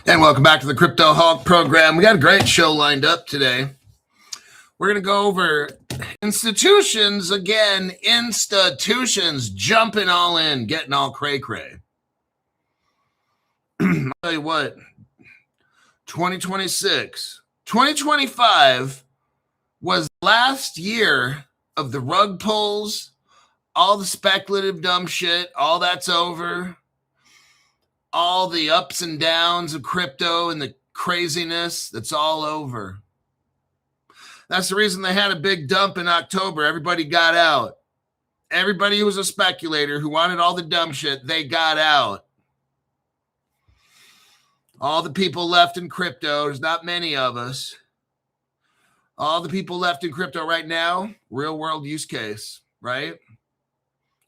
And welcome back to the Crypto Hawk program. We got a great show lined up today. We're going to go over institutions again, institutions jumping all in, getting all cray-cray. I'll tell you what, 2026, 2025 was last year of the rug pulls, all the speculative dumb shit, all that's over. All the ups and downs of crypto and the craziness, that's all over. That's the reason they had a big dump in October. Everybody got out. Everybody who was a speculator who wanted all the dumb shit, they got out. All the people left in crypto, there's not many of us. All the people left in crypto right now, real world use case, right?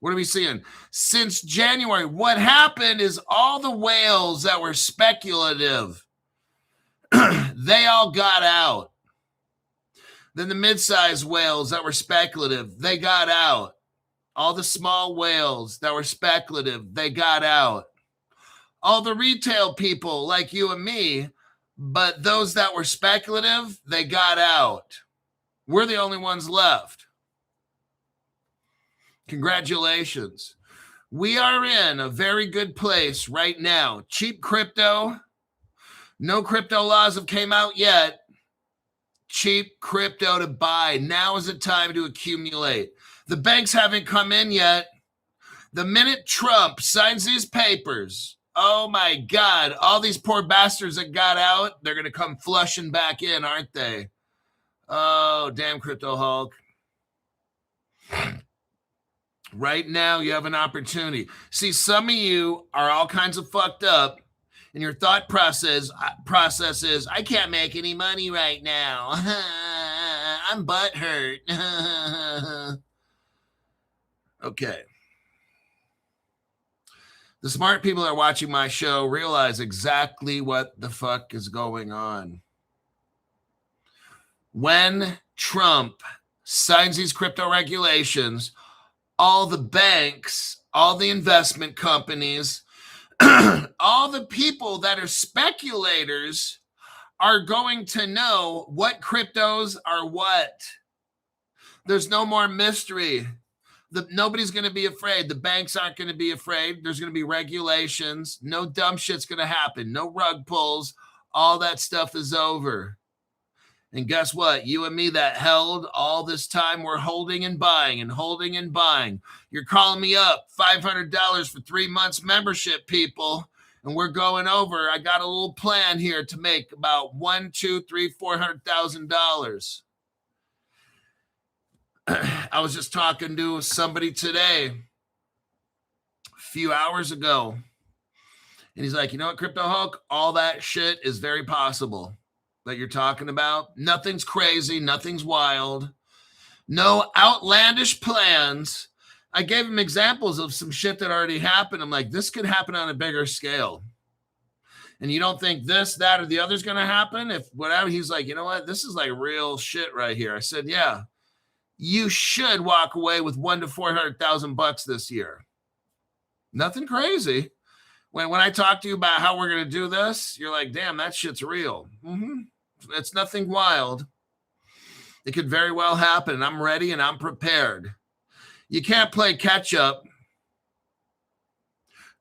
What are we seeing? Since January, what happened is all the whales that were speculative, they all got out. Then the mid-sized whales that were speculative, they got out. All the small whales that were speculative, they got out. All the retail people like you and me, but those that were speculative, they got out. We're the only ones left. Congratulations. We are in a very good place right now. Cheap crypto. No crypto laws have came out yet. Cheap crypto to buy. Now is the time to accumulate. The banks haven't come in yet. The minute Trump signs these papers, oh my God, all these poor bastards that got out, they're going to come flushing back in, aren't they? Oh, damn Crypto Hulk. Right now, you have an opportunity. See, some of you are all kinds of fucked up, and your thought process is, I can't make any money right now. I'm butthurt. Okay. The smart people that are watching my show realize exactly what the fuck is going on. When Trump signs these crypto regulations, all the banks, all the investment companies, all the people that are speculators are going to know what cryptos are what. There's no more mystery. Nobody's going to be afraid. The banks aren't going to be afraid. There's going to be regulations. No dumb shit's going to happen. No rug pulls. All that stuff is over. And guess what? You and me that held all this time, we're holding and buying and holding and buying. You're calling me up, $500 for 3 months membership, people. And we're going over. I got a little plan here to make about $400,000. I was just talking to somebody today, a few hours ago. And he's like, you know what, Crypto Hulk? All that shit is very possible that you're talking about. Nothing's crazy. Nothing's wild. No outlandish plans. I gave him examples of some shit that already happened. I'm like, this could happen on a bigger scale. And you don't think this, that, or the other is going to happen? If whatever, he's like, you know what? This is like real shit right here. I said, yeah, you should walk away with $100,000 to $400,000 this year. Nothing crazy. When I talk to you about how we're going to do this, you're like, damn, that shit's real. It's nothing wild. It could very well happen. I'm ready and I'm prepared. You can't play catch up.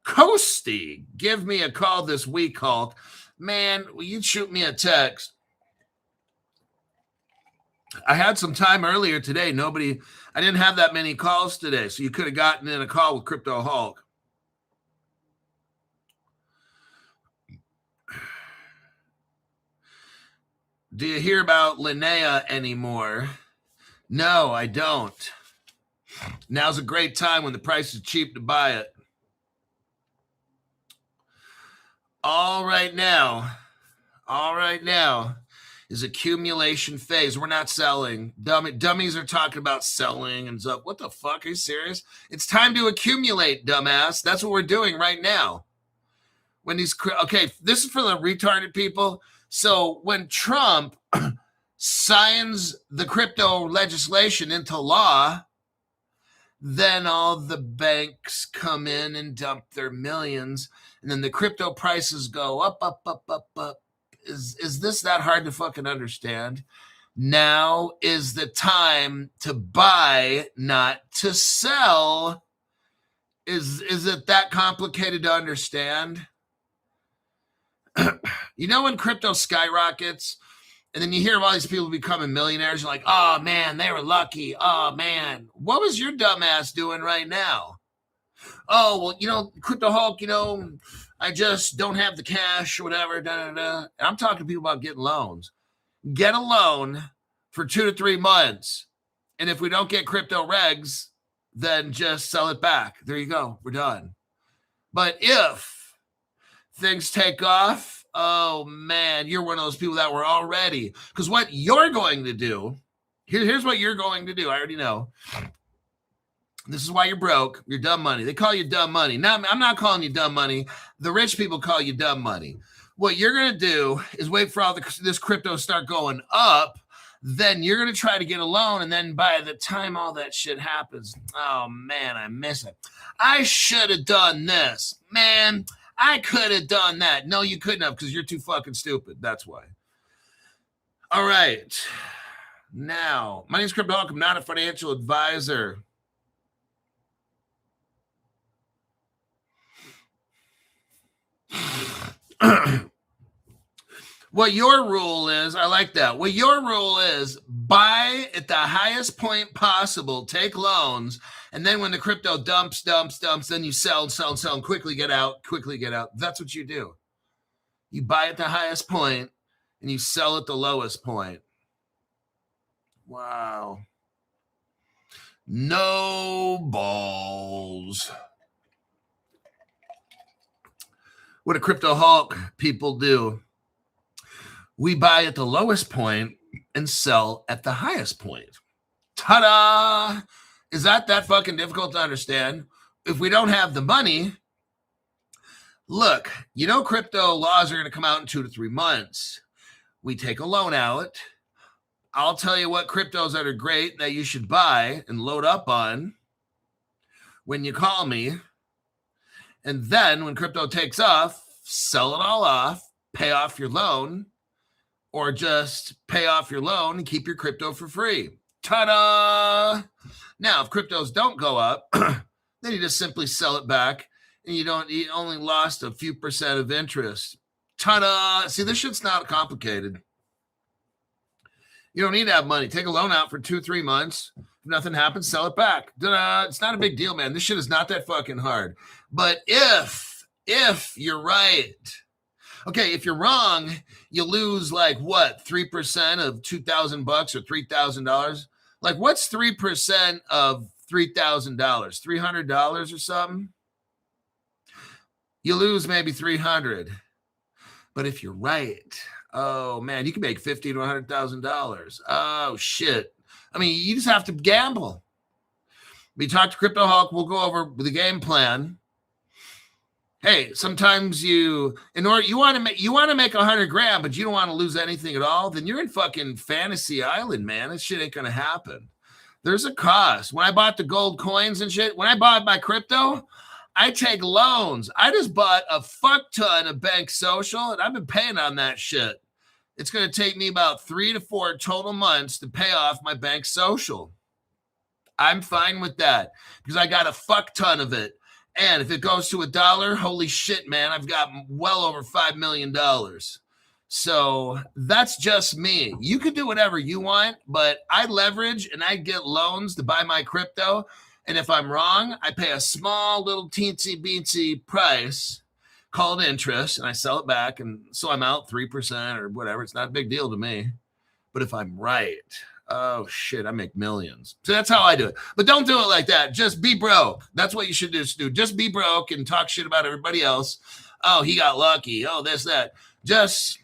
Coasty, give me a call this week, Hulk. Man, will you shoot me a text? I had some time earlier today. I didn't have that many calls today, so you could have gotten in a call with Crypto Hulk. Do you hear about Linnea anymore? No, I don't. Now's a great time when the price is cheap to buy it. All right now is accumulation phase. We're not selling. Dummies are talking about selling and stuff. What the fuck? Are you serious? It's time to accumulate, dumbass. That's what we're doing right now. Okay, this is for the retarded people. So when Trump signs the crypto legislation into law, Then all the banks come in and dump their millions, and then the crypto prices go up, up, up, up, up. Is this that hard to fucking understand? Now is the time to buy, not to sell. Is it that complicated to understand? You know, when crypto skyrockets, and then you hear of all these people becoming millionaires, you're like, oh man, they were lucky. Oh man, what was your dumbass doing right now? Oh, well, you know, Crypto Hulk, you know, I just don't have the cash or whatever. Da, da, da. And I'm talking to people about getting loans. Get a loan for 2 to 3 months. And if we don't get crypto regs, then just sell it back. There you go. We're done. But if things take off, oh man, you're one of those people that were already. Because what you're going to do, here's what you're going to do. I already know. This is why you're broke. You're dumb money. They call you dumb money. Now, I'm not calling you dumb money. The rich people call you dumb money. What you're going to do is wait for all this crypto to start going up. Then you're going to try to get a loan. And then by the time all that shit happens, oh man, I miss it. I should have done this. Man, I could have done that. No, you couldn't have because you're too fucking stupid. That's why. All right. Now, my name's Crypto Hulk. I'm not a financial advisor. What your rule is, I like that. What your rule is, buy at the highest point possible, take loans, and then when the crypto dumps, then you sell, and quickly get out. That's what you do. You buy at the highest point, and you sell at the lowest point. Wow. No balls. What a Crypto Hulk people do. We buy at the lowest point and sell at the highest point. Ta-da! Is that fucking difficult to understand? If we don't have the money, look, you know crypto laws are going to come out in 2 to 3 months. We take a loan out. I'll tell you what cryptos that are great that you should buy and load up on when you call me. And then when crypto takes off, sell it all off, pay off your loan, or just pay off your loan and keep your crypto for free. Ta-da! Now, if cryptos don't go up, then you just simply sell it back and you only lost a few percent of interest. Ta-da! See, this shit's not complicated. You don't need to have money. Take a loan out for 2-3 months. If nothing happens, sell it back. Ta-da! It's not a big deal, man. This shit is not that fucking hard. But if you're right, okay, if you're wrong, you lose like what, 3% of $2,000 or $3,000? Like, what's 3% of $3,000? $300 or something? You lose maybe $300. But if you're right, oh man, you can make $50,000 to $100,000. Oh shit! I mean, you just have to gamble. We talk to Crypto Hulk. We'll go over the game plan. Hey, sometimes you want to make $100,000, but you don't want to lose anything at all. Then you're in fucking fantasy island, man. This shit ain't gonna happen. There's a cost. When I bought the gold coins and shit, when I bought my crypto, I take loans. I just bought a fuck ton of Bank Social, and I've been paying on that shit. It's gonna take me about 3 to 4 total months to pay off my Bank Social. I'm fine with that because I got a fuck ton of it. And if it goes to $1, holy shit, man, I've got well over $5 million. So that's just me. You can do whatever you want, but I leverage and I get loans to buy my crypto. And if I'm wrong, I pay a small little teensy beansy price called interest and I sell it back. And so I'm out 3% or whatever. It's not a big deal to me. But if I'm right, oh shit, I make millions. So that's how I do it. But don't do it like that. Just be broke. That's what you should do. Just be broke and talk shit about everybody else. Oh, he got lucky. Oh, this, that. Just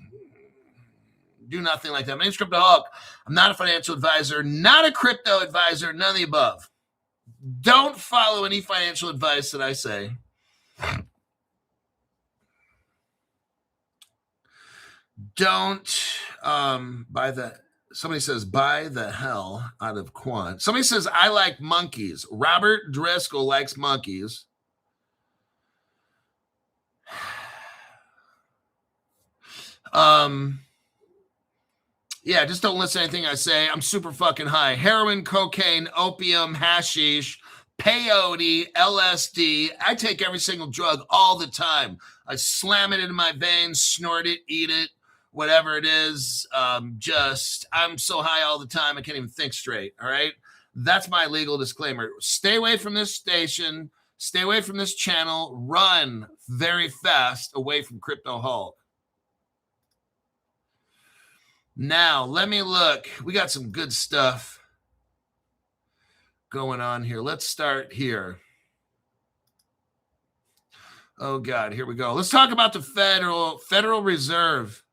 do nothing like that. My name's Crypto Hulk. I'm not a financial advisor, not a crypto advisor, none of the above. Don't follow any financial advice that I say. Don't buy the Somebody says, buy the hell out of Quant. Somebody says, I like monkeys. Robert Driscoll likes monkeys. Yeah, just don't listen to anything I say. I'm super fucking high. Heroin, cocaine, opium, hashish, peyote, LSD. I take every single drug all the time. I slam it into my veins, snort it, eat it, whatever it is. I'm so high all the time, I can't even think straight, all right? That's my legal disclaimer. Stay away from this station. Stay away from this channel. Run very fast away from Crypto Hulk. Now, let me look. We got some good stuff going on here. Let's start here. Oh, God, here we go. Let's talk about the Federal Reserve.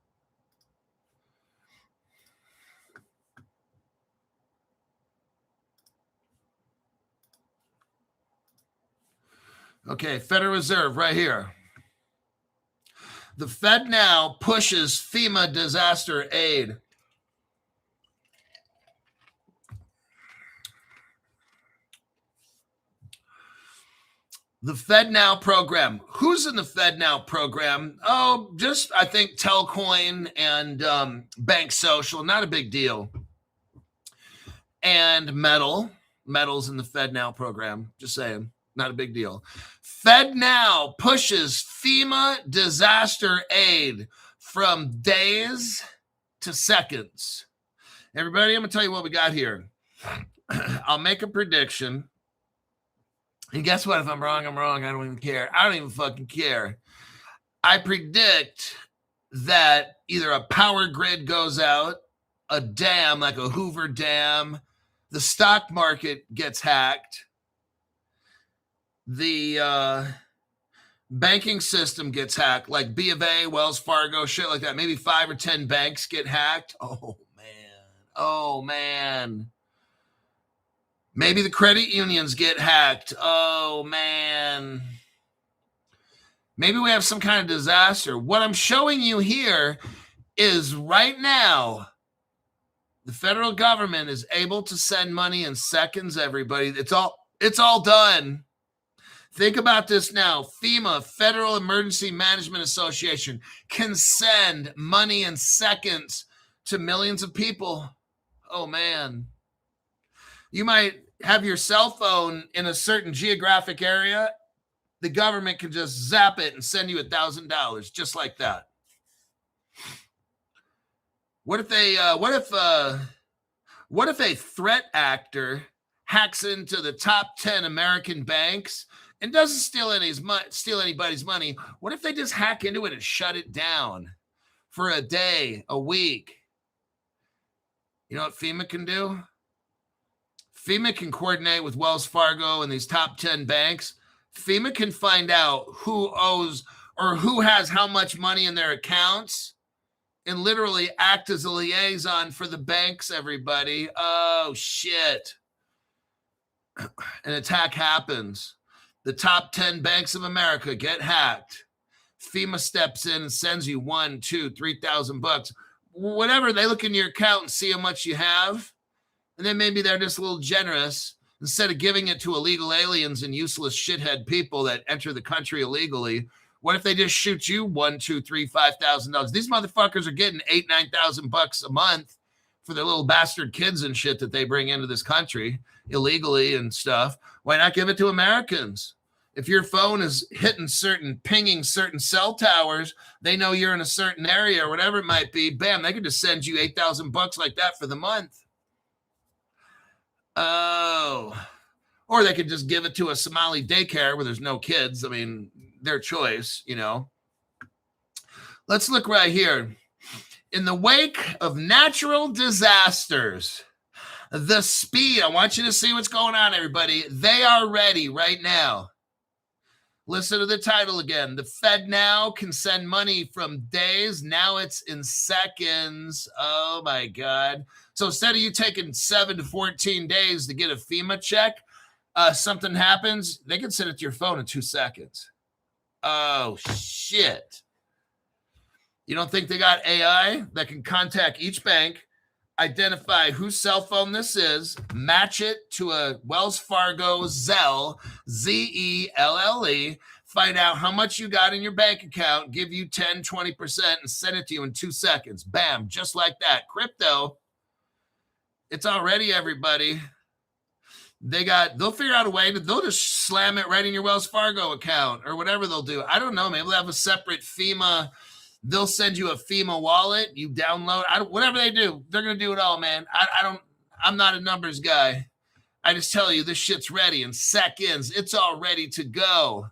Okay, Federal Reserve right here. The FedNow pushes FEMA disaster aid. The FedNow program. Who's in the FedNow program? Oh, just, I think, Telcoin and Bank Social. Not a big deal. And Metal's in the FedNow program. Just saying. Not a big deal. FedNow pushes FEMA disaster aid from days to seconds. Everybody, I'm going to tell you what we got here. I'll make a prediction. And guess what? If I'm wrong, I'm wrong. I don't even care. I don't even fucking care. I predict that either a power grid goes out, a dam like a Hoover Dam, the stock market gets hacked, the banking system gets hacked, like B of A, Wells Fargo, shit like that. Maybe 5 or 10 banks get hacked. Oh, man. Maybe the credit unions get hacked. Oh, man. Maybe we have some kind of disaster. What I'm showing you here is right now, the federal government is able to send money in seconds, everybody. It's all done. Think about this now. FEMA, Federal Emergency Management Association, can send money in seconds to millions of people. Oh, man. You might have your cell phone in a certain geographic area. The government can just zap it and send you $1,000 just like that. What if a threat actor hacks into the top 10 American banks and doesn't steal anybody's money? What if they just hack into it and shut it down for a day, a week? You know what FEMA can do? FEMA can coordinate with Wells Fargo and these top 10 banks. FEMA can find out who owes or who has how much money in their accounts and literally act as a liaison for the banks, everybody. Oh, shit. An attack happens. The top 10 banks of America get hacked. FEMA steps in and sends you $1,000, $2,000, $3,000. Whatever, they look in your account and see how much you have. And then maybe they're just a little generous. Instead of giving it to illegal aliens and useless shithead people that enter the country illegally, what if they just shoot you $1,000, $2,000, $3,000, $5,000? These motherfuckers are getting $8,000, $9,000 a month for their little bastard kids and shit that they bring into this country illegally and stuff. Why not give it to Americans? If your phone is pinging certain cell towers, they know you're in a certain area or whatever it might be. Bam, they could just send you $8,000 like that for the month. Oh, or they could just give it to a Somali daycare where there's no kids. I mean, their choice, you know. Let's look right here. In the wake of natural disasters, the speed, I want you to see what's going on, everybody. They are ready right now. Listen to the title again. The FedNow can send money from days. Now it's in seconds. Oh, my God. So instead of you taking 7 to 14 days to get a FEMA check, something happens, they can send it to your phone in 2 seconds. Oh, shit. You don't think they got AI that can contact each bank, identify whose cell phone this is, match it to a Wells Fargo Zelle, Zelle, find out how much you got in your bank account, give you 10, 20%, and send it to you in 2 seconds. Bam, just like that. Crypto, it's already everybody. They'll figure out a way they'll just slam it right in your Wells Fargo account or whatever they'll do. I don't know. Maybe they'll have a separate FEMA. They'll send you a FEMA wallet. You download, whatever they do, they're going to do it all, man. I'm not a numbers guy. I just tell you, this shit's ready in seconds. It's all ready to go.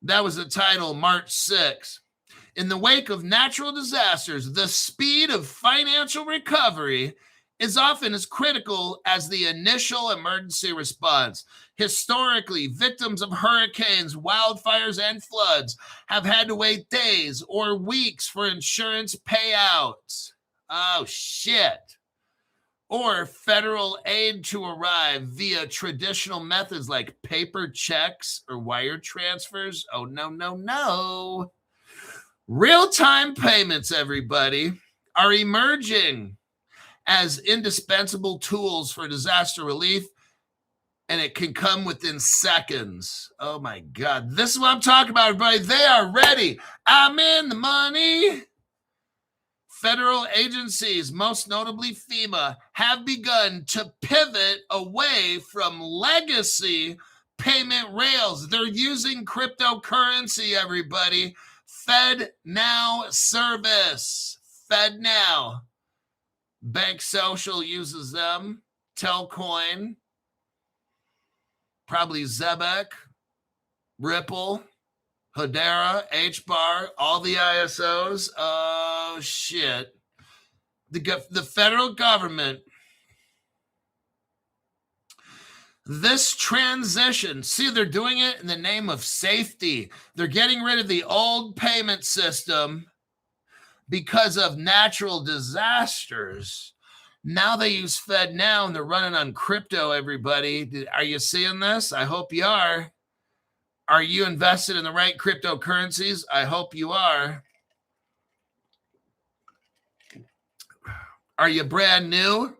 That was the title, March 6th. In the wake of natural disasters, the speed of financial recovery is often as critical as the initial emergency response. Historically, victims of hurricanes, wildfires, and floods have had to wait days or weeks for insurance payouts. Oh, shit. Or federal aid to arrive via traditional methods like paper checks or wire transfers. Oh, no, no, no. Real-time payments, everybody, are emerging as indispensable tools for disaster relief, and it can come within seconds. Oh, my God. This is what I'm talking about, everybody. They are ready. I'm in the money. Federal agencies, most notably FEMA, have begun to pivot away from legacy payment rails. They're using cryptocurrency, everybody. FedNow service. FedNow. Bank Social uses them. Telcoin. Probably Zebek. Ripple. Hedera, HBAR, all the ISOs. Oh, shit. The federal government, this transition, see, they're doing it in the name of safety. They're getting rid of the old payment system because of natural disasters. Now they use FedNow and they're running on crypto, everybody. Are you seeing this? I hope you are. Are you invested in the right cryptocurrencies? I hope you are. Are you brand new?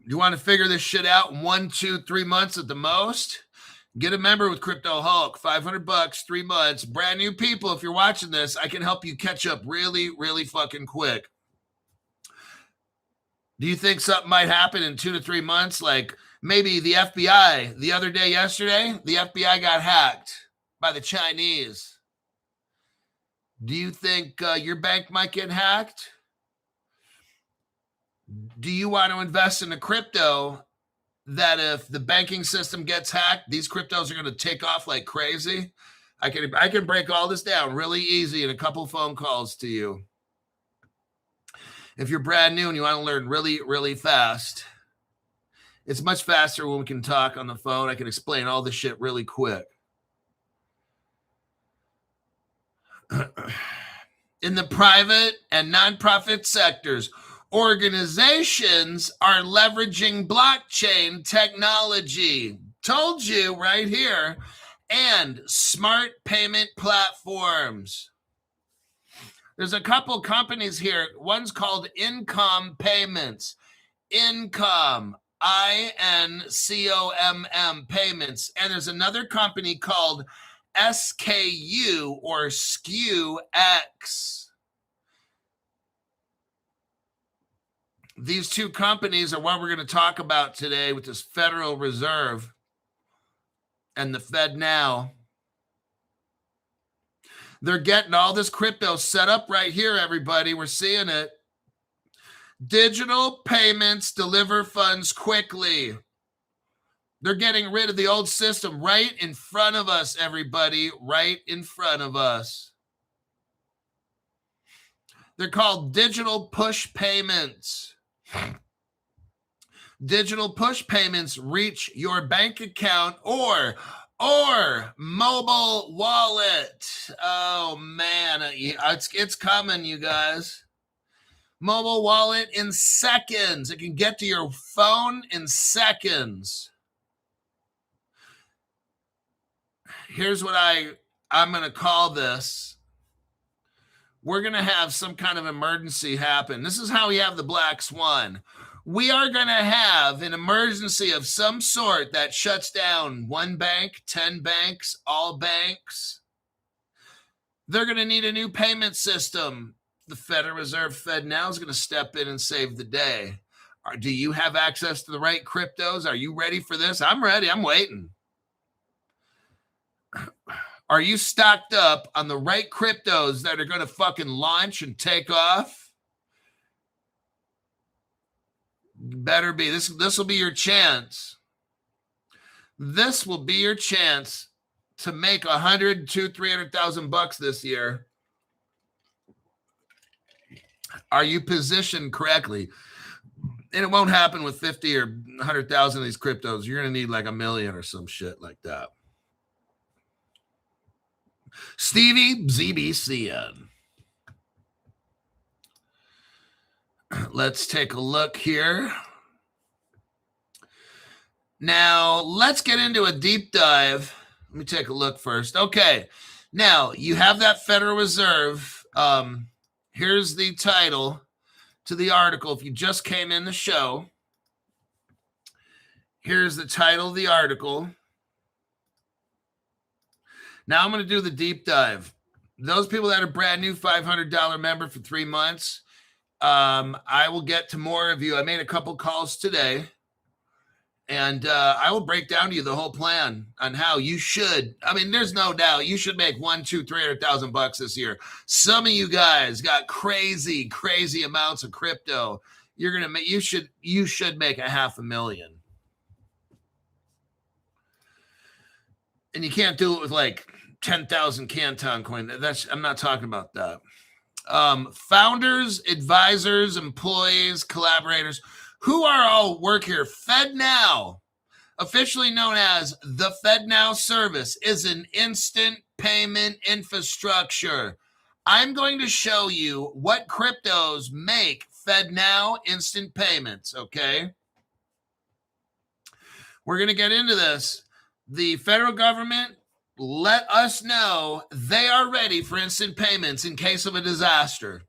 You want to figure this shit out in 1, 2, 3 months at the most? Get a member with Crypto Hulk, $500, 3 months. Brand new people, if you're watching this, I can help you catch up really, really fucking quick. Do you think something might happen in 2 to 3 months? Like maybe the FBI, yesterday, the FBI got hacked by the Chinese. Do you think your bank might get hacked? Do you want to invest in a crypto that if the banking system gets hacked, these cryptos are going to take off like crazy? I can break all this down really easy in a couple phone calls to you. If you're brand new and you want to learn really, really fast, it's much faster when we can talk on the phone. I can explain all this shit really quick. In the private and nonprofit sectors, organizations are leveraging blockchain technology. Told you right here. And smart payment platforms. There's a couple companies here. One's called Income Payments. Income, INCOMM Payments. And there's another company called SKU or SKUX. These two companies are what we're going to talk about today with this Federal Reserve and the FedNow. They're getting all this crypto set up right here, everybody. We're seeing it. Digital payments deliver funds quickly. They're getting rid of the old system right in front of us, everybody. Right in front of us. They're called digital push payments. Digital push payments reach your bank account or mobile wallet. Oh, man. It's coming, you guys. Mobile wallet in seconds. It can get to your phone in seconds. Here's what I'm going to call this. we're going to have some kind of emergency happen. This is how we have the black swan. We are going to have an emergency of some sort that shuts down one bank, 10 banks, all banks. They're going to need a new payment system. The Federal Reserve FedNow is going to step in and save the day. Do you have access to the right cryptos? Are you ready for this? I'm ready. I'm waiting. Are you stocked up on the right cryptos that are going to fucking launch and take off? Better be. This will be your chance. This will be your chance to make 100, 200, 300,000 bucks this year. Are you positioned correctly? And it won't happen with 50 or 100,000 of these cryptos. You're going to need like 1 million or some shit like that. Stevie ZBCN. Let's take a look here. Now, let's get into a deep dive. Let me take a look first. Okay. Now, you have that Federal Reserve. Here's the title to the article. If you just came in the show, here's the title of the article. Now I'm going to do the deep dive. Those people that are brand new $500 member for 3 months, I will get to more of you. I made a couple calls today, and I will break down to you the whole plan on how you should. I mean, there's no doubt you should make 100,000, 200,000, 300,000 bucks this year. Some of you guys got crazy amounts of crypto. You're gonna make. You should make 500,000. And you can't do it with like 10,000 Canton coin. I'm not talking about that. Founders, advisors, employees, collaborators, who are all work here. FedNow, officially known as the FedNow service, is an instant payment infrastructure. I'm going to show you what cryptos make FedNow instant payments, okay? We're going to get into this. The federal government let us know they are ready for instant payments in case of a disaster.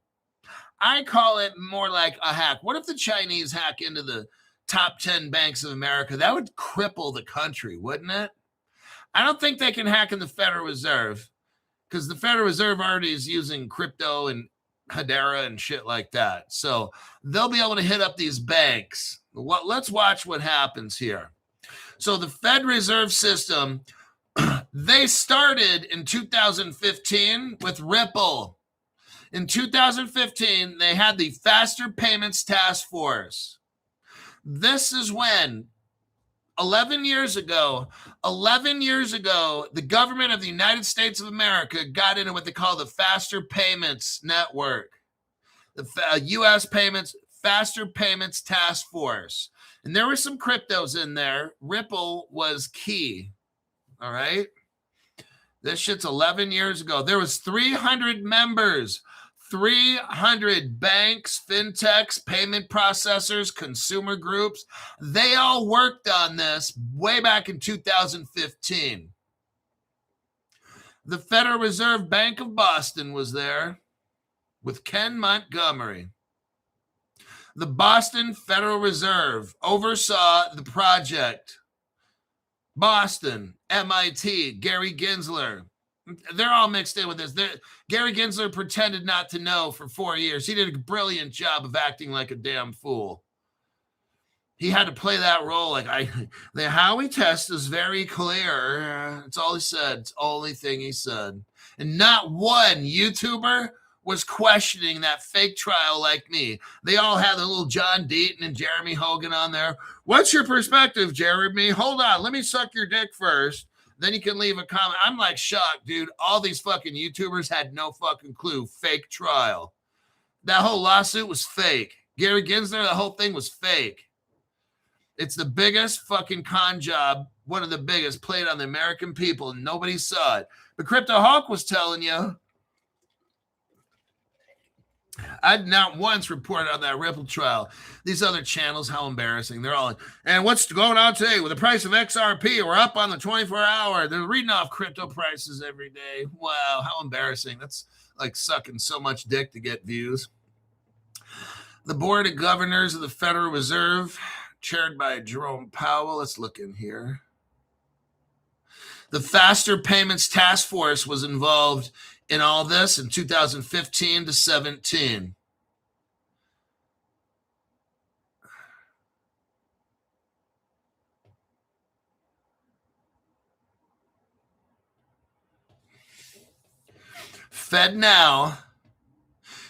I call it more like a hack. What if the Chinese hack into the top 10 banks of America? That would cripple the country, wouldn't it? I don't think they can hack in the Federal Reserve because the Federal Reserve already is using crypto and Hedera and shit like that. So they'll be able to hit up these banks. Let's watch what happens here. So the Fed Reserve System, they started in 2015 with Ripple. In 2015, they had the Faster Payments Task Force. This is when 11 years ago, the government of the United States of America got into what they call the Faster Payments Network, the U.S. Faster Payments Task Force. And there were some cryptos in there. Ripple was key. All right. This shit's 11 years ago. There was 300 members, 300 banks, fintechs, payment processors, consumer groups. They all worked on this way back in 2015. The Federal Reserve Bank of Boston was there with Ken Montgomery. The Boston Federal Reserve oversaw the project. Boston, MIT, Gary Gensler. They're all mixed in with this. Gary Gensler pretended not to know for 4 years. He did a brilliant job of acting like a damn fool. He had to play that role. The Howey test is very clear. It's all he said. It's the only thing he said. And not one YouTuber was questioning that fake trial like me. They all had the little John Deaton and Jeremy Hogan on there. What's your perspective, Jeremy? Hold on. Let me suck your dick first. Then you can leave a comment. I'm like shocked, dude. All these fucking YouTubers had no fucking clue. Fake trial. That whole lawsuit was fake. Gary Gensler, the whole thing was fake. It's the biggest fucking con job, one of the biggest, played on the American people, and nobody saw it. But Crypto Hawk was telling you, I'd not once reported on that Ripple trial. These other channels, how embarrassing. They're all, and what's going on today with the price of XRP? We're up on the 24-hour. They're reading off crypto prices every day. Wow, how embarrassing. Let's like sucking so much dick to get views. The Board of Governors of the Federal Reserve, chaired by Jerome Powell. Let's look in here. The Faster Payments Task Force was involved in all this in 2015 to 17. FedNow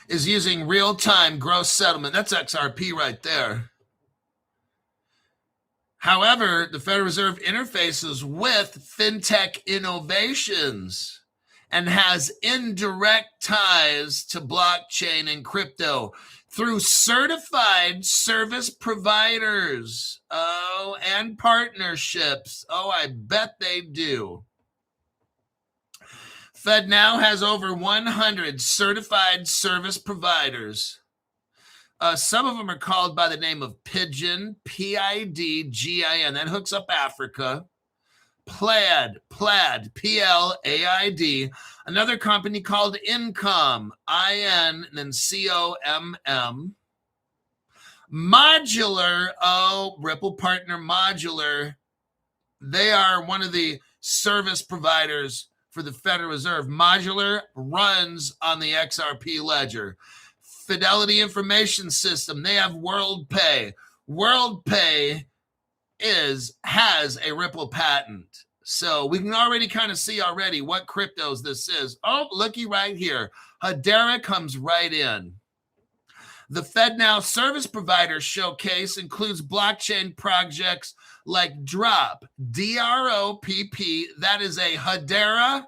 is using real-time gross settlement. That's XRP right there. However, the Federal Reserve interfaces with fintech innovations and has indirect ties to blockchain and crypto through certified service providers. Oh, and partnerships. Oh, I bet they do. FedNow has over 100 certified service providers. Some of them are called by the name of Pigeon, P-I-D-G-I-N. That hooks up Africa. Plaid, P-L-A-I-D. Another company called Income, I-N, and then C-O-M-M. Modular, Ripple Partner Modular. They are one of the service providers for the Federal Reserve. Modular runs on the XRP ledger. Fidelity Information System, they have WorldPay. WorldPay has a Ripple patent. So we can already kind of see already what cryptos this is. Oh, looky right here. Hedera comes right in. The FedNow Service Provider Showcase includes blockchain projects like Drop, D-R-O-P-P. That is a Hedera.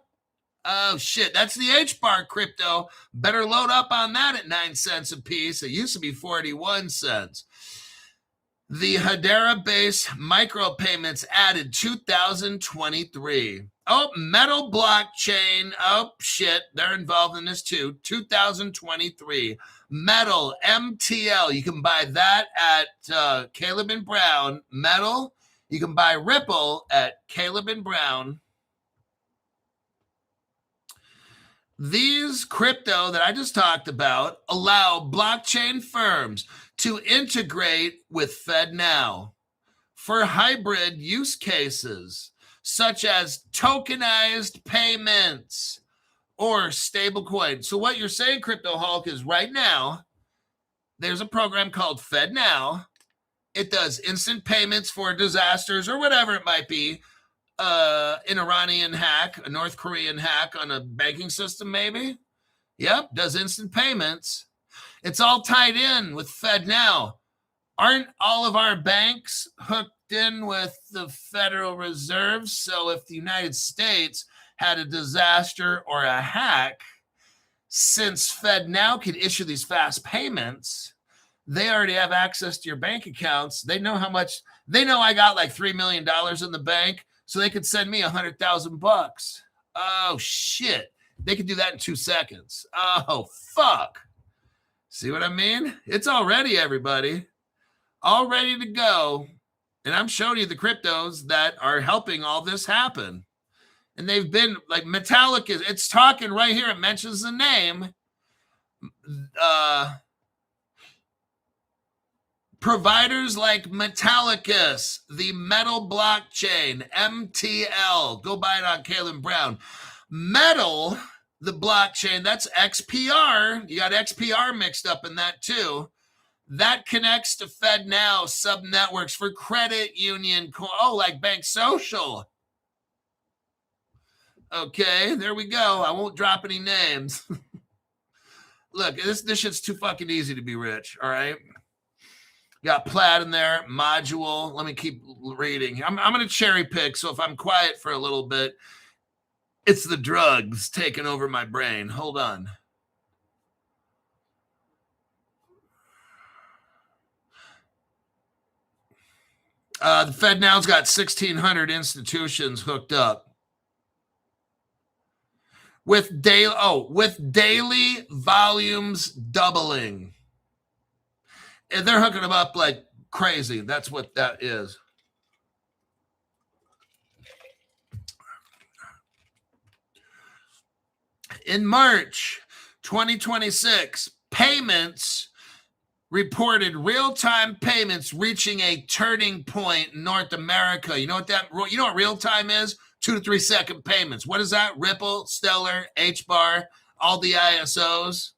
Oh, shit. That's the HBAR crypto. Better load up on that at 9 cents a piece. It used to be 41 cents. The Hedera-based micropayments added 2023. Oh, Metal Blockchain. Oh, shit. They're involved in this too. 2023. Metal, MTL. You can buy that at Caleb and Brown. Metal. You can buy Ripple at Caleb and Brown. These crypto that I just talked about allow blockchain firms to integrate with FedNow for hybrid use cases, such as tokenized payments or stablecoin. So what you're saying, Crypto Hulk, is right now, there's a program called FedNow. It does instant payments for disasters or whatever it might be. An Iranian hack, a North Korean hack on a banking system, maybe. Yep, does instant payments. It's all tied in with FedNow. Aren't all of our banks hooked in with the Federal Reserve? So if the United States had a disaster or a hack, since FedNow can issue these fast payments, they already have access to your bank accounts. They know how much. They know I got like $3 million in the bank. So they could send me $100,000. Oh, shit. They could do that in 2 seconds. Oh, fuck. See what I mean? It's all ready, everybody. All ready to go. And I'm showing you the cryptos that are helping all this happen. And they've been like Metallica. It's talking right here. It mentions the name. Providers like Metallicus, the Metal Blockchain, MTL. Go buy it on Caleb Brown. Metal, the blockchain, that's XPR. You got XPR mixed up in that too. That connects to FedNow subnetworks for credit union. Like Bank Social. Okay, there we go. I won't drop any names. Look, this shit's too fucking easy to be rich, all right? Got Plaid in there, Module. Let me keep reading. I'm going to cherry pick, so if I'm quiet for a little bit, it's the drugs taking over my brain. Hold on. The FedNow's got 1,600 institutions hooked up. With daily volumes doubling. And they're hooking them up like crazy. That's what that is. In March 2026 payments reported real-time payments reaching a turning point in North America. You know what real-time is? 2 to 3 second payments. What is that? Ripple, Stellar, HBAR, all the ISOs.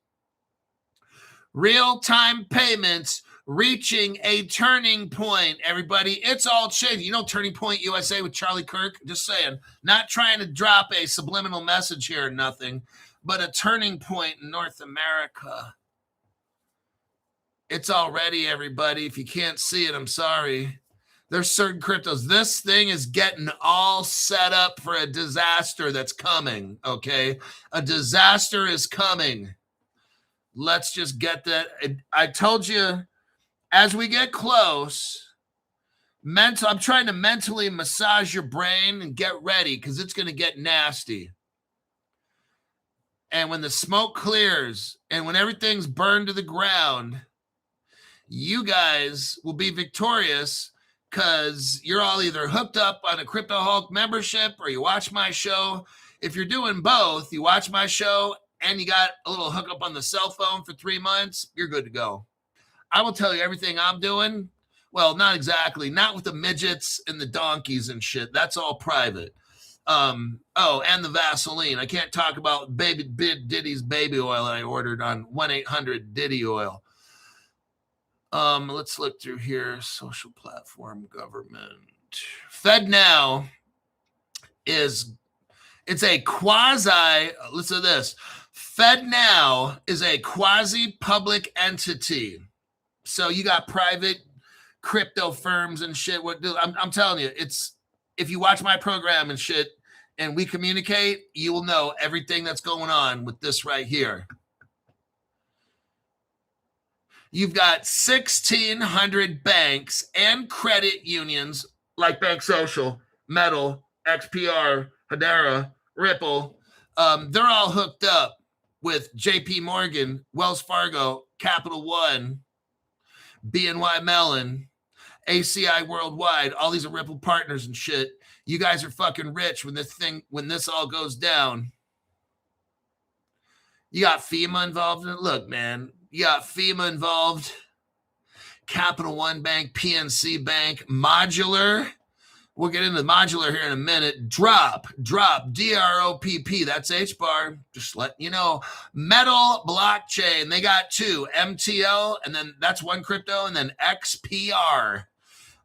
Real-time payments reaching a turning point, everybody. It's all changing. You know Turning Point USA with Charlie Kirk? Just saying. Not trying to drop a subliminal message here or nothing, but a turning point in North America. It's already, everybody. If you can't see it, I'm sorry. There's certain cryptos. This thing is getting all set up for a disaster that's coming, okay? A disaster is coming. Let's just get that. I told you, as we get close, I'm trying to mentally massage your brain and get ready because it's going to get nasty. And when the smoke clears and when everything's burned to the ground, you guys will be victorious because you're all either hooked up on a Crypto Hulk membership or you watch my show. If you're doing both, you watch my show and you got a little hookup on the cell phone for 3 months, you're good to go. I will tell you everything I'm doing. Well, not exactly. Not with the midgets and the donkeys and shit. That's all private. And the Vaseline. I can't talk about Diddy's baby oil that I ordered on 1-800-DIDDY oil. Let's look through here. Social platform government. FedNow it's a quasi, listen to this. FedNow is a quasi-public entity. So you got private crypto firms and shit. I'm telling you, if you watch my program and shit and we communicate, you will know everything that's going on with this right here. You've got 1,600 banks and credit unions like Bank Social, Metal, XPR, Hedera, Ripple. They're all hooked up with JP Morgan, Wells Fargo, Capital One, BNY Mellon, ACI Worldwide. All these are Ripple partners and shit. You guys are fucking rich when this all goes down. You got FEMA involved in it. Look, man, you got FEMA involved, Capital One Bank, PNC Bank, Modular. We'll get into Modular here in a minute. Drop, DROPP. That's HBAR. Just letting you know. Metal blockchain. They got 2. MTL, and then that's one crypto, and then XPR.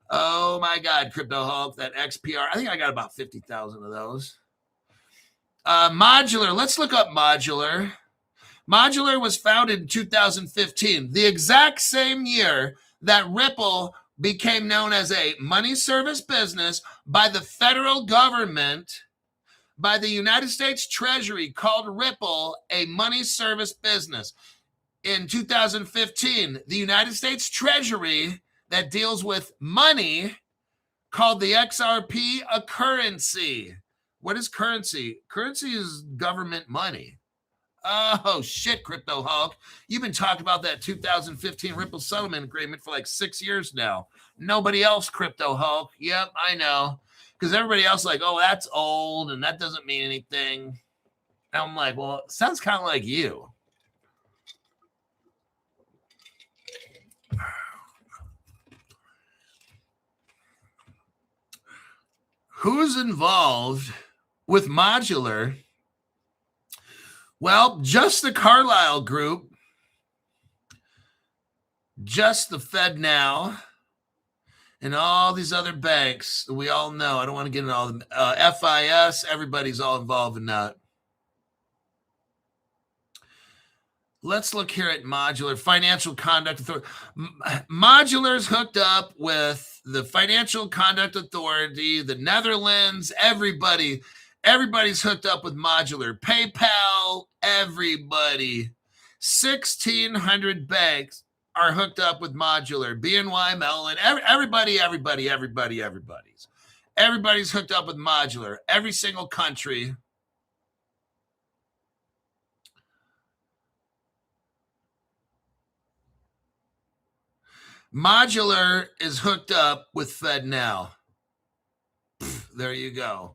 Oh my God, Crypto Hulk, that XPR. I think I got about 50,000 of those. Modular. Let's look up Modular. Modular was founded in 2015, the exact same year that Ripple became known as a money service business by the federal government, by the United States Treasury, called Ripple a money service business. In 2015, the United States Treasury that deals with money called the XRP a currency. What is currency? Currency is government money. Oh, shit, Crypto Hulk. You've been talking about that 2015 Ripple settlement agreement for like 6 years now. Nobody else, Crypto Hulk. Yep, I know. Because everybody else is like, oh, that's old and that doesn't mean anything. And I'm like, well, it sounds kind of like you. Who's involved with Modular? Well, just the Carlyle Group, just the FedNow, and all these other banks that we all know. I don't want to get into all of them. FIS, everybody's all involved in that. Let's look here at Modular, Financial Conduct Authority. Modular's hooked up with the Financial Conduct Authority, the Netherlands, everybody. Everybody's hooked up with Modular. PayPal, everybody. 1,600 banks are hooked up with Modular. BNY Mellon, everybody's hooked up with Modular. Every single country. Modular is hooked up with FedNow. There you go.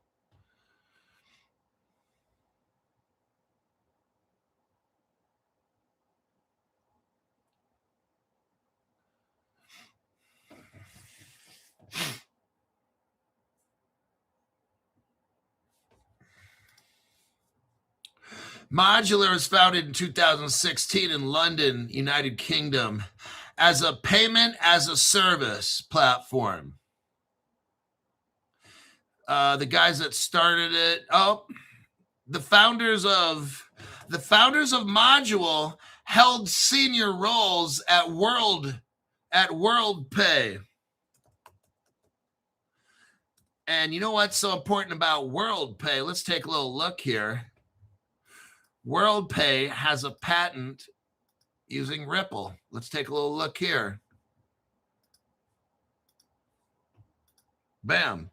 Modular was founded in 2016 in London, United Kingdom, as a payment as a service platform. The guys that started it, the founders of Module held senior roles at WorldPay. And you know what's so important about WorldPay? Let's take a little look here. WorldPay has a patent using Ripple. Let's take a little look here. Bam.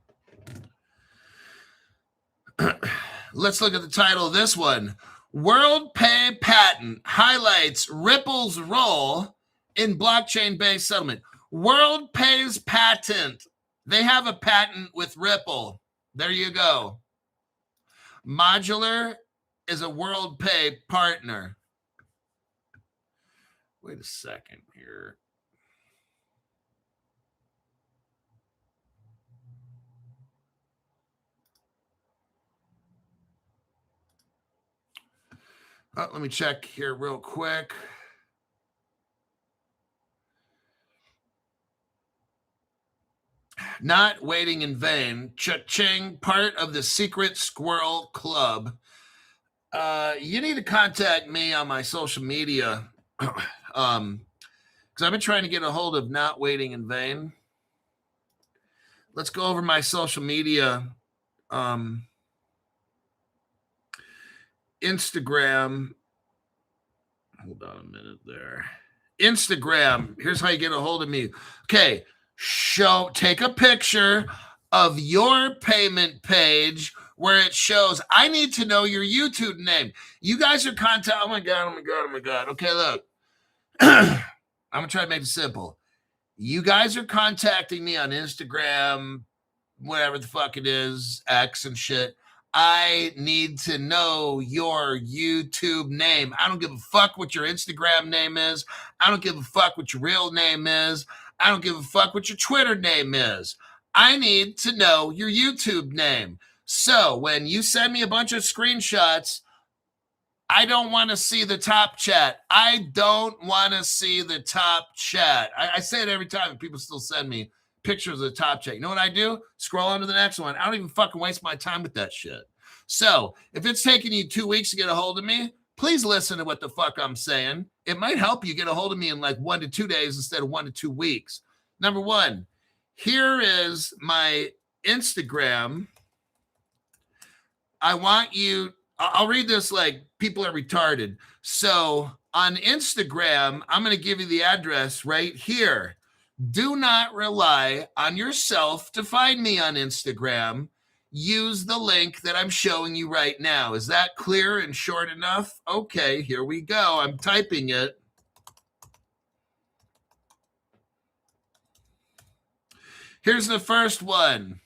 Let's look at the title of this one. WorldPay patent highlights Ripple's role in blockchain-based settlement. WorldPay's patent. They have a patent with Ripple. There you go. Modular is a WorldPay partner. Wait a second here. Let me check here real quick. Not waiting in vain. Cha-ching, part of the Secret Squirrel Club. You need to contact me on my social media. Because I've been trying to get a hold of Not Waiting in Vain. Let's go over my social media. Instagram. Hold on a minute there. Instagram. Here's how you get a hold of me. Okay. Take a picture of your payment page where it shows, I need to know your YouTube name. You guys are oh my God. Okay, look. I'm going to try to make it simple. You guys are contacting me on Instagram, whatever the fuck it is, X and shit. I need to know your YouTube name. I don't give a fuck what your Instagram name is. I don't give a fuck what your real name is. I don't give a fuck what your Twitter name is. I need to know your YouTube name. So when you send me a bunch of screenshots, I don't want to see the top chat. I don't want to see the top chat. I say it every time, and people still send me pictures of the top chat. You know what I do? Scroll on to the next one. I don't even fucking waste my time with that shit. So if it's taking you 2 weeks to get a hold of me, please listen to what the fuck I'm saying. It might help you get a hold of me in like 1 to 2 days instead of 1 to 2 weeks. Number one, here is my Instagram. I'll read this like people are retarded. So on Instagram, I'm going to give you the address right here. Do not rely on yourself to find me on Instagram. Use the link that I'm showing you right now. Is that clear and short enough? Okay, here we go. I'm typing it. Here's the first one.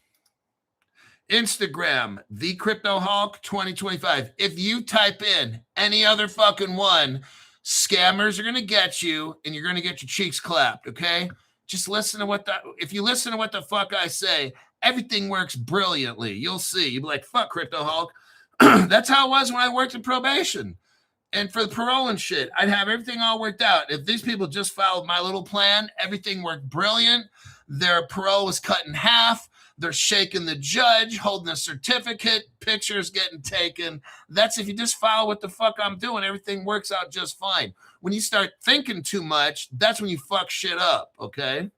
Instagram, The Crypto Hulk 2025. If you type in any other fucking one, scammers are going to get you and you're going to get your cheeks clapped, okay? Just listen to if you listen to what the fuck I say, everything works brilliantly. You'll see. You'll be like, fuck Crypto Hulk. That's how it was when I worked in probation. And for the parole and shit, I'd have everything all worked out. If these people just followed my little plan, everything worked brilliant. Their parole was cut in half. They're shaking the judge, holding a certificate, pictures getting taken. That's if you just follow what the fuck I'm doing, everything works out just fine. When you start thinking too much, that's when you fuck shit up, okay?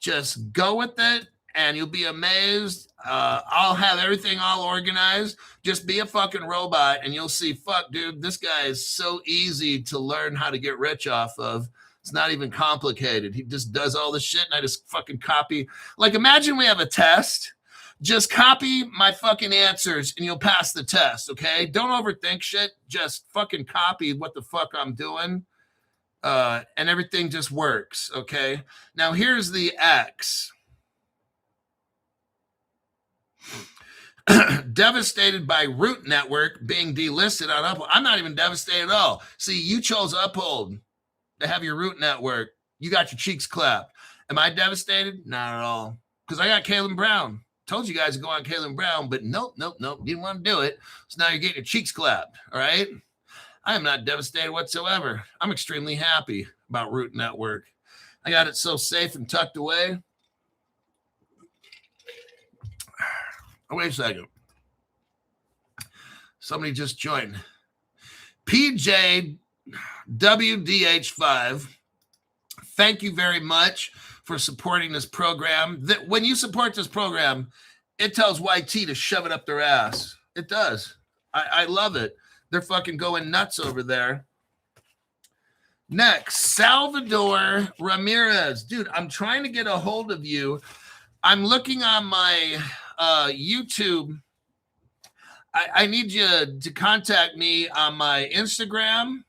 Just go with it, and you'll be amazed. I'll have everything all organized. Just be a fucking robot, and you'll see, fuck, dude, this guy is so easy to learn how to get rich off of. It's not even complicated. He just does all this shit, and I just fucking copy. Like, imagine we have a test. Just copy my fucking answers, and you'll pass the test, okay? Don't overthink shit. Just fucking copy what the fuck I'm doing, and everything just works, okay? Now, here's the X. Devastated by Root Network being delisted on Uphold. I'm not even devastated at all. See, you chose Uphold to have your Root Network. You got your cheeks clapped. Am I devastated? Not at all. Because I got Caleb Brown. Told you guys to go on Caitlin Brown, but nope. Didn't want to do it. So now you're getting your cheeks clapped. All right. I am not devastated whatsoever. I'm extremely happy about Root Network. I got it so safe and tucked away. Oh, wait a second. Somebody just joined. PJWDH5. Thank you very much for supporting this program. That when you support this program, it tells YT to shove it up their ass. It does. I love it. They're fucking going nuts over there. Next, Salvador Ramirez. Dude, I'm trying to get a hold of you. I'm looking on my YouTube. I need you to contact me on my Instagram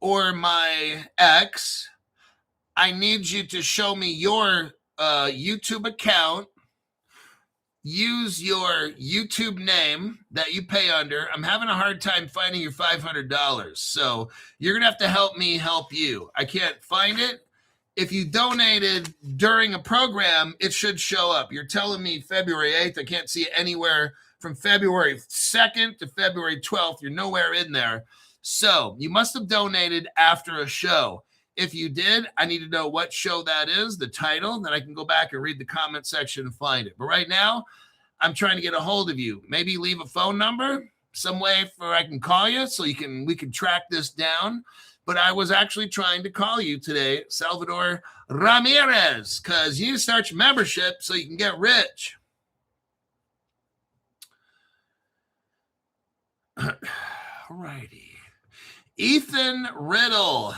or my X. I need you to show me your YouTube account. Use your YouTube name that you pay under. I'm having a hard time finding your $500. So you're going to have to help me help you. I can't find it. If you donated during a program, it should show up. You're telling me February 8th. I can't see it anywhere from February 2nd to February 12th. You're nowhere in there. So you must have donated after a show. If you did, I need to know what show that is, the title, then I can go back and read the comment section and find it. But right now, I'm trying to get a hold of you. Maybe leave a phone number, some way for I can call you so we can track this down. But I was actually trying to call you today, Salvador Ramirez, because you need to start your membership so you can get rich. All righty. Ethan Riddle.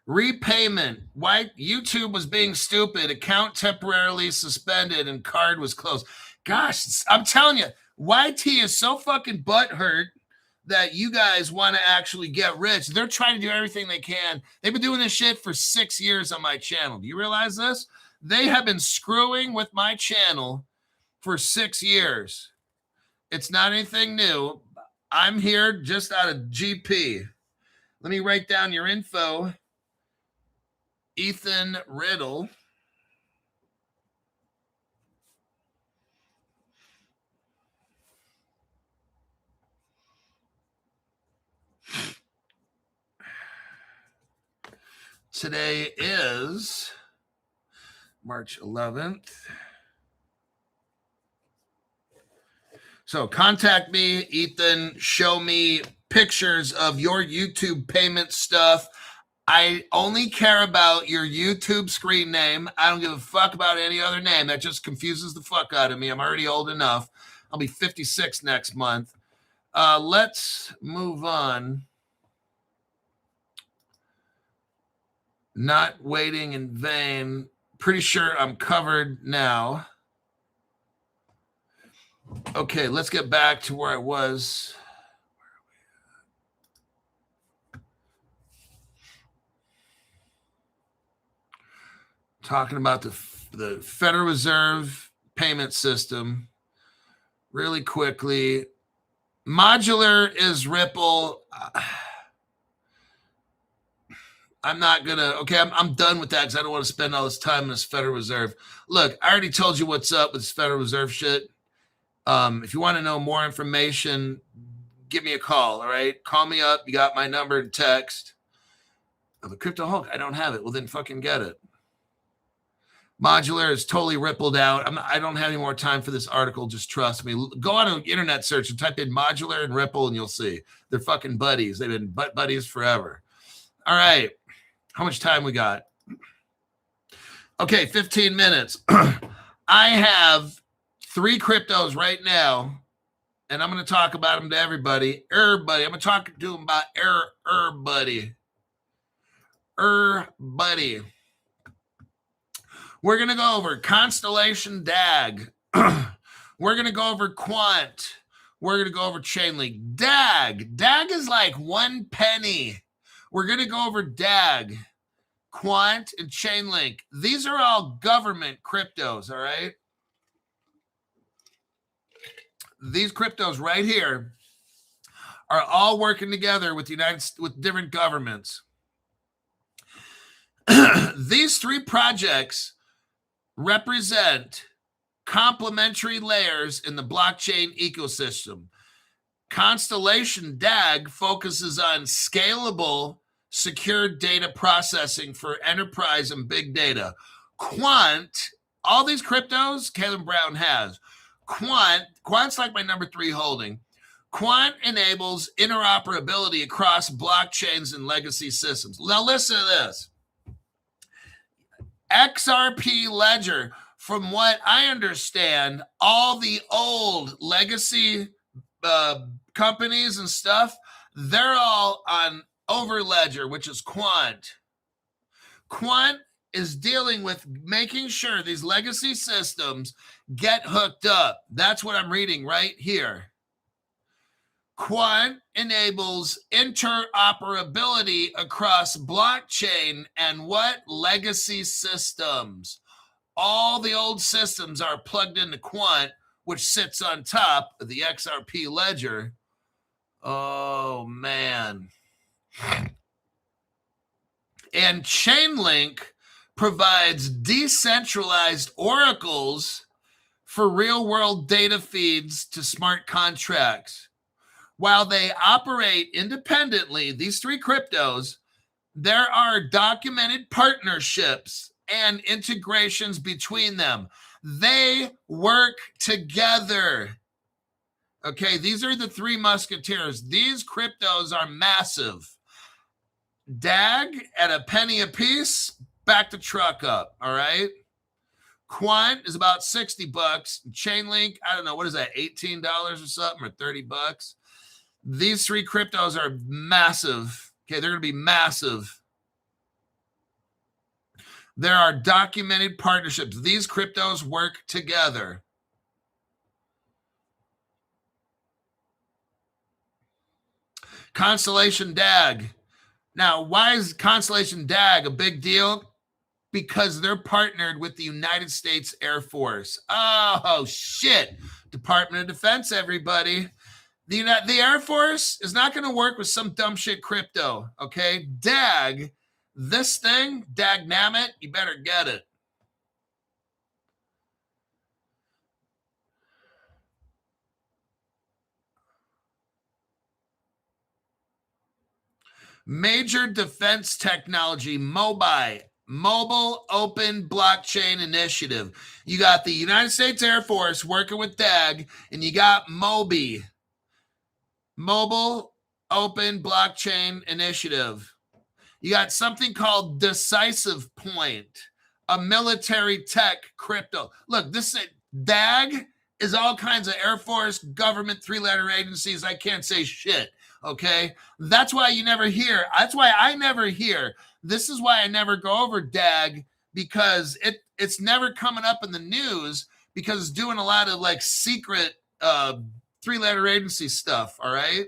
Repayment. Why YouTube was being stupid. Account temporarily suspended and card was closed. Gosh, I'm telling you, YT is so fucking butthurt that you guys want to actually get rich. They're trying to do everything they can. They've been doing this shit for 6 years on my channel. Do you realize this? They have been screwing with my channel for 6 years. It's not anything new. I'm here just out of GP. Let me write down your info. Ethan Riddle. Today is March 11th. So contact me, Ethan. Show me pictures of your YouTube payment stuff. I only care about your YouTube screen name. I don't give a fuck about any other name. That just confuses the fuck out of me. I'm already old enough. I'll be 56 next month. Let's move on. Not waiting in vain. Pretty sure I'm covered now. Okay, let's get back to where I was. Talking about the Federal Reserve payment system really quickly. Modular is Ripple. I'm not going to, okay, I'm done with that because I don't want to spend all this time in this Federal Reserve. Look, I already told you what's up with this Federal Reserve shit. If you want to know more information, give me a call, all right? Call me up. You got my number and text. Oh, the Crypto Hulk, I don't have it. Well, then fucking get it. Modular is totally rippled out. I don't have any more time for this article. Just trust me. Go on an internet search and type in Modular and Ripple, and you'll see. They're fucking buddies. They've been buddies forever. All right. How much time we got? Okay, 15 minutes. I have 3 cryptos right now, and I'm going to talk about them to everybody. Everybody. I'm going to talk to them about everybody. Everybody. We're going to go over Constellation DAG. We're going to go over Quant. We're going to go over Chainlink. DAG. DAG is like 1 penny. We're going to go over DAG, Quant, and Chainlink. These are all government cryptos, all right? These cryptos right here are all working together with with different governments. These 3 projects represent complementary layers in the blockchain ecosystem. Constellation DAG focuses on scalable, secure data processing for enterprise and big data. Quant, all these cryptos Caleb Brown has. Quant's like my number 3 holding. Quant enables interoperability across blockchains and legacy systems. Now listen to this. XRP Ledger, from what I understand, all the old legacy companies and stuff, they're all on Overledger, which is Quant. Quant is dealing with making sure these legacy systems get hooked up. That's what I'm reading right here. Quant enables interoperability across blockchain and what? Legacy systems. All the old systems are plugged into Quant, which sits on top of the XRP ledger. Oh, man. And Chainlink provides decentralized oracles for real-world data feeds to smart contracts. While they operate independently, these 3 cryptos, there are documented partnerships and integrations between them. They work together. Okay, these are the 3 musketeers. These cryptos are massive. DAG at a penny a piece, back the truck up, all right? Quant is about $60. Chainlink, I don't know, what is that, $18 or something, or $30? These 3 cryptos are massive. Okay, they're going to be massive. There are documented partnerships. These cryptos work together. Constellation DAG. Now, why is Constellation DAG a big deal? Because they're partnered with the United States Air Force. Oh, shit. Department of Defense, everybody. The Air Force is not going to work with some dumb shit crypto, okay? DAG, this thing, Dagnamit, you better get it. Major Defense Technology, Mobile Open Blockchain Initiative. You got the United States Air Force working with DAG, and you got Mobile Open Blockchain Initiative. You got something called Decisive Point, a military tech crypto. Look, this DAG is all kinds of Air Force, government, 3-letter agencies. I can't say shit, okay? That's why you never hear. That's why I never hear. This is why I never go over DAG, because it's never coming up in the news, because it's doing a lot of like secret 3-letter agency stuff, all right?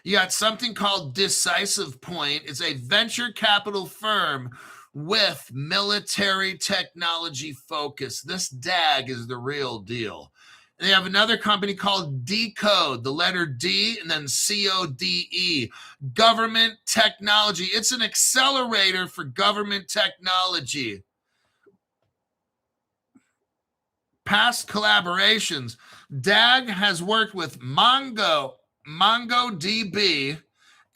You got something called Decisive Point. It's a venture capital firm with military technology focus. This DAG is the real deal. And they have another company called Decode, the letter D and then CODE, government technology. It's an accelerator for government technology. Past collaborations. DAG has worked with MongoDB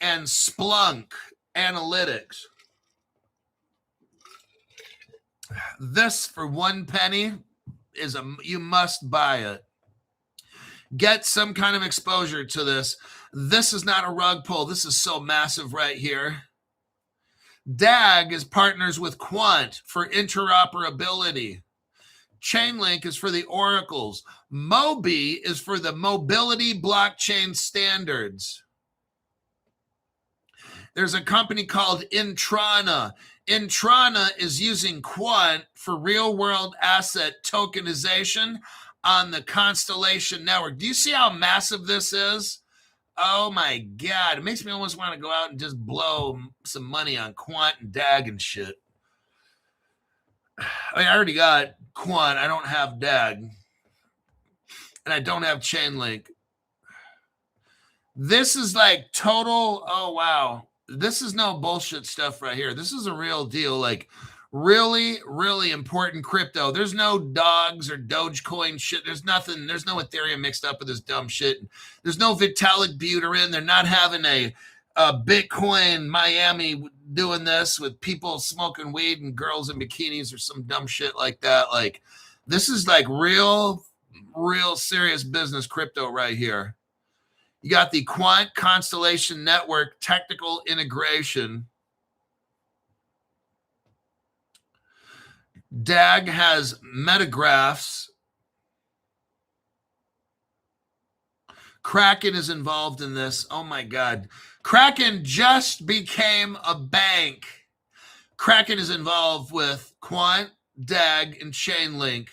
and Splunk Analytics. This for 1 penny is you must buy it. Get some kind of exposure to this. This is not a rug pull. This is so massive right here. DAG is partners with Quant for interoperability. Chainlink is for the oracles. Mobi is for the mobility blockchain standards. There's a company called Intrana. Intrana is using Quant for real-world asset tokenization on the Constellation Network. Do you see how massive this is? Oh my God. It makes me almost want to go out and just blow some money on Quant and DAG and shit. I mean, I already got Quant. I don't have DAG. And I don't have Chainlink. This is like total, oh wow. This is no bullshit stuff right here. This is a real deal. Like Really, really important crypto. There's no dogs or Dogecoin shit. There's nothing. There's no Ethereum mixed up with this dumb shit. There's no Vitalik Buterin. They're not having a Bitcoin Miami doing this with people smoking weed and girls in bikinis or some dumb shit like that. Like, this is like real serious business crypto right here. You got the Quant Constellation Network technical integration. DAG has metagraphs. Kraken is involved in this. Oh my God. Kraken just became a bank. Kraken is involved with Quant, DAG, and Chainlink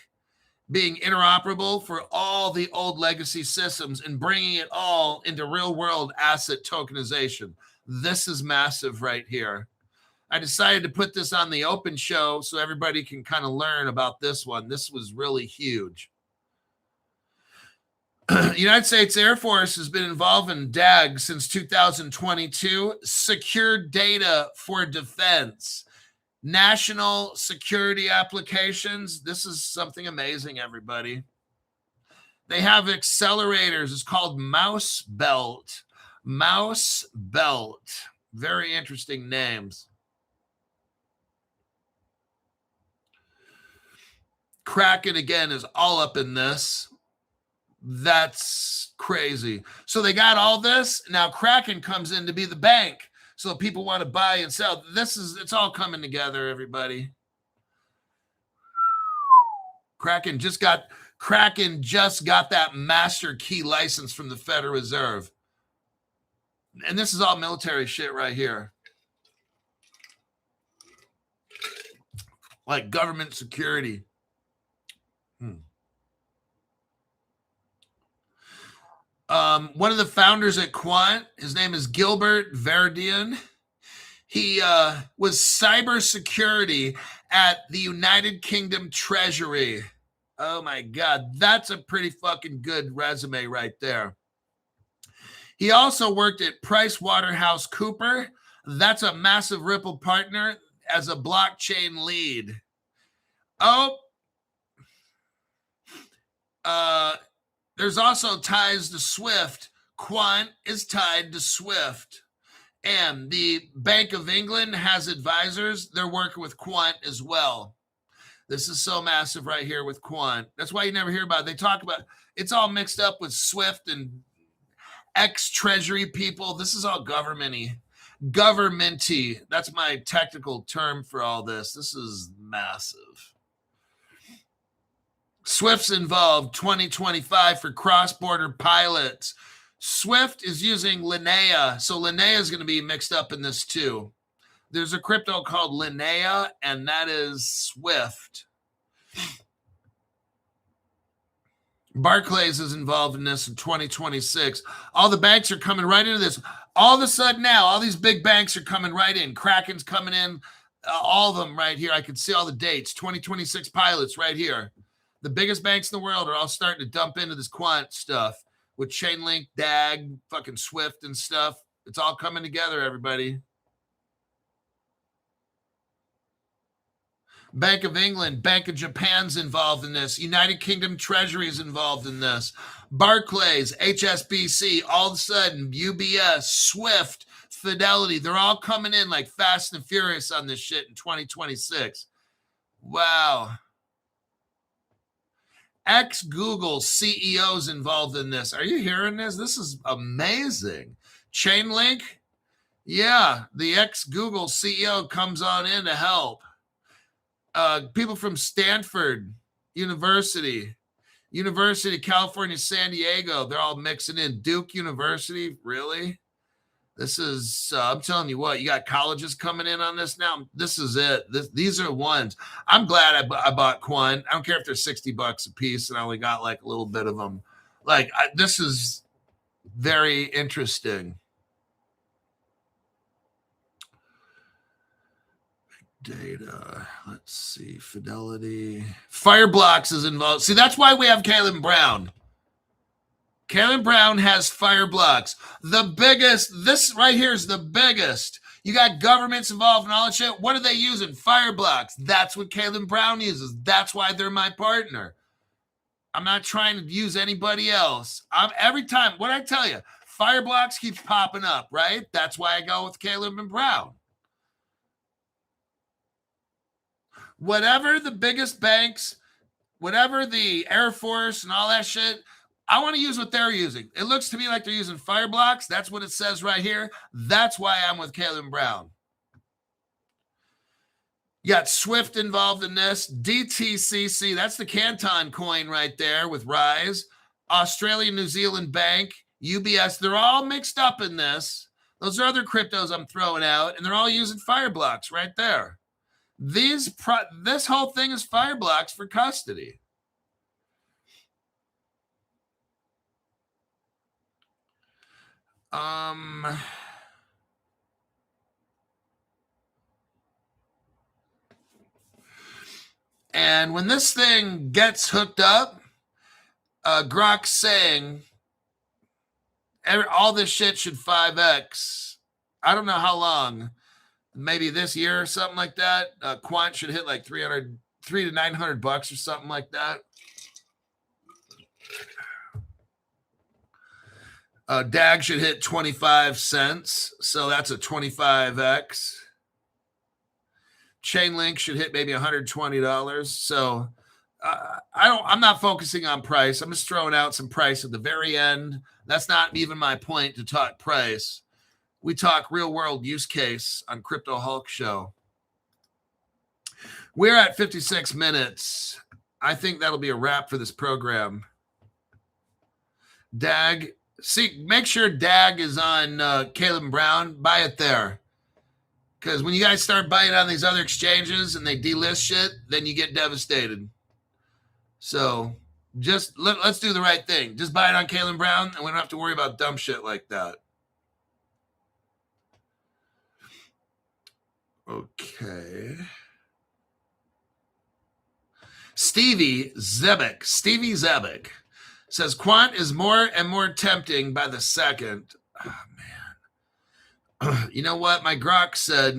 being interoperable for all the old legacy systems and bringing it all into real world asset tokenization. This is massive right here. I decided to put this on the open show so everybody can kind of learn about this one. This was really huge. United States Air Force has been involved in DAG since 2022. Secure data for defense. National security applications. This is something amazing, everybody. They have accelerators. It's called Mouse Belt. Mouse Belt. Very interesting names. Kraken, again, is all up in this. That's crazy. So they got all this. Now Kraken comes in to be the bank. So people want to buy and sell. It's all coming together, everybody. Kraken just got that master key license from the Federal Reserve. And this is all military shit right here. Like government security. One of the founders at Quant, his name is Gilbert Verdian. He was cybersecurity at the United Kingdom Treasury. Oh my God, that's a pretty fucking good resume right there. He also worked at PricewaterhouseCoopers. That's a massive Ripple partner as a blockchain lead. There's also ties to Swift. Quant is tied to Swift. And the Bank of England has advisors. They're working with Quant as well. This is so massive right here with Quant. That's why you never hear about it. They talk about it's all mixed up with Swift and ex-treasury people. This is all governmenty. Governmenty. That's my technical term for all this. This is massive. Swift's involved 2025 for cross-border pilots. Swift is using Linnea. So Linnea is going to be mixed up in this too. There's a crypto called Linnea, and that is Swift. Barclays is involved in this in 2026. All the banks are coming right into this. All of a sudden now, all these big banks are coming right in. Kraken's coming in. All of them right here. I can see all the dates. 2026 pilots right here. The biggest banks in the world are all starting to dump into this Quant stuff with Chainlink, DAG, fucking Swift and stuff. It's all coming together, everybody. Bank of England, Bank of Japan's involved in this. United Kingdom Treasury is involved in this. Barclays, HSBC, all of a sudden, UBS, Swift, Fidelity, they're all coming in like fast and furious on this shit in 2026. Wow. Ex-Google CEOs involved in this. Are you hearing this? This is amazing. Chainlink, yeah, the ex-Google CEO comes on in to help. People from Stanford University of California, San Diego, they're all mixing in. Duke University, really? This is, I'm telling you what, you got colleges coming in on this now. This is it. These are the ones. I'm glad I bought Quant. I don't care if they're $60 a piece and I only got like a little bit of them. Like, this is very interesting. Data. Let's see. Fidelity. Fireblocks is involved. See, that's why we have Caleb Brown. Caleb Brown has Fireblocks. The biggest, this right here is the biggest You got governments involved in all that shit. What are they using? Fire blocks. That's what Caleb Brown uses. That's why they're my partner. I'm not trying to use anybody else. Every time, what I tell you, fire blocks keeps popping up, right? That's why I go with Caleb and Brown. Whatever the biggest banks, whatever the Air Force and all that shit, I want to use what they're using. It looks to me like they're using fire blocks. That's what it says right here. That's why I'm with Caleb Brown. You got Swift involved in this. DTCC, that's the Canton coin right there with Rise. Australia, New Zealand Bank, UBS, they're all mixed up in this. Those are other cryptos I'm throwing out, and they're all using fire blocks right there. This whole thing is fire blocks for custody. And when this thing gets hooked up, Grok's saying all this shit should 5x. I don't know how long, maybe this year or something like that. Quant should hit like $300 to $900 or something like that. DAG should hit 25 cents, so that's a 25x. Chainlink should hit maybe $120. So I'm not focusing on price. I'm just throwing out some price at the very end. That's not even my point to talk price. We talk real world use case on Crypto Hulk Show. We're at 56 minutes. I think that'll be a wrap for this program. DAG. See, make sure DAG is on Caleb Brown. Buy it there. Because when you guys start buying on these other exchanges and they delist shit, then you get devastated. So just let's do the right thing. Just buy it on Caleb Brown, and we don't have to worry about dumb shit like that. Okay. Stevie Zebek says Quant is more and more tempting by the second. Oh, man. You know what? My Grok said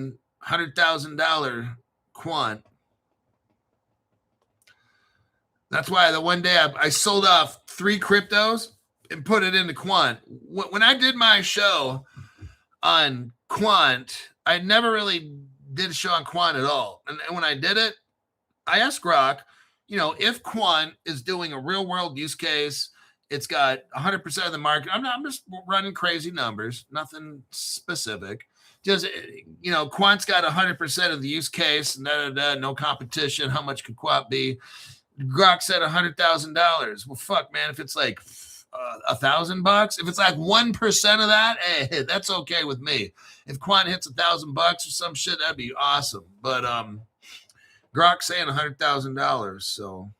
$100,000 Quant. That's why the one day I sold off 3 cryptos and put it into Quant. When I did my show on Quant, I never really did a show on Quant at all. And when I did it, I asked Grok, if Quant is doing a real world use case, it's got 100% of the market. I'm just running crazy numbers, nothing specific. Just, Quant's got 100% of the use case, no competition. How much could Quant be? Grok said $100,000. Well, fuck, man. If it's like $1,000, if it's like 1% of that, hey, that's okay with me. If Quant hits $1,000 or some shit, that'd be awesome. But Grok saying $100,000. So,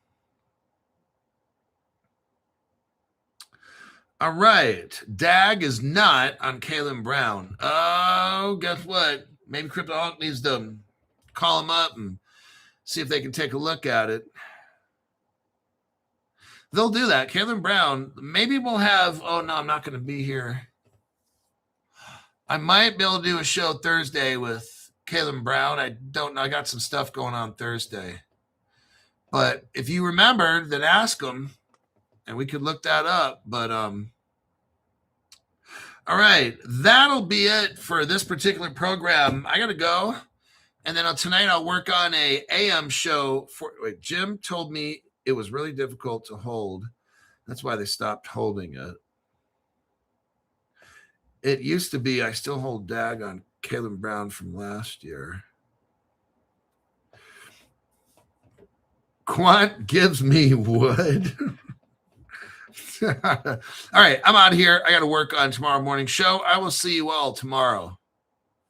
all right. DAG is not on Caleb Brown. Oh, guess what? Maybe Crypto Hulk needs to call him up and see if they can take a look at it. They'll do that. Caleb Brown, maybe we'll have, oh no, I'm not going to be here. I might be able to do a show Thursday with Caleb Brown. I don't know. I got some stuff going on Thursday. But if you remember, then ask him and we could look that up. But, all right, that'll be it for this particular program. I got to go. And then tonight I'll work on a AM show. Jim told me it was really difficult to hold. That's why they stopped holding it. It used to be, I still hold DAG on Caleb Brown from last year. Quant gives me wood. All right, I'm out of here. I got to work on tomorrow morning show. I will see you all tomorrow.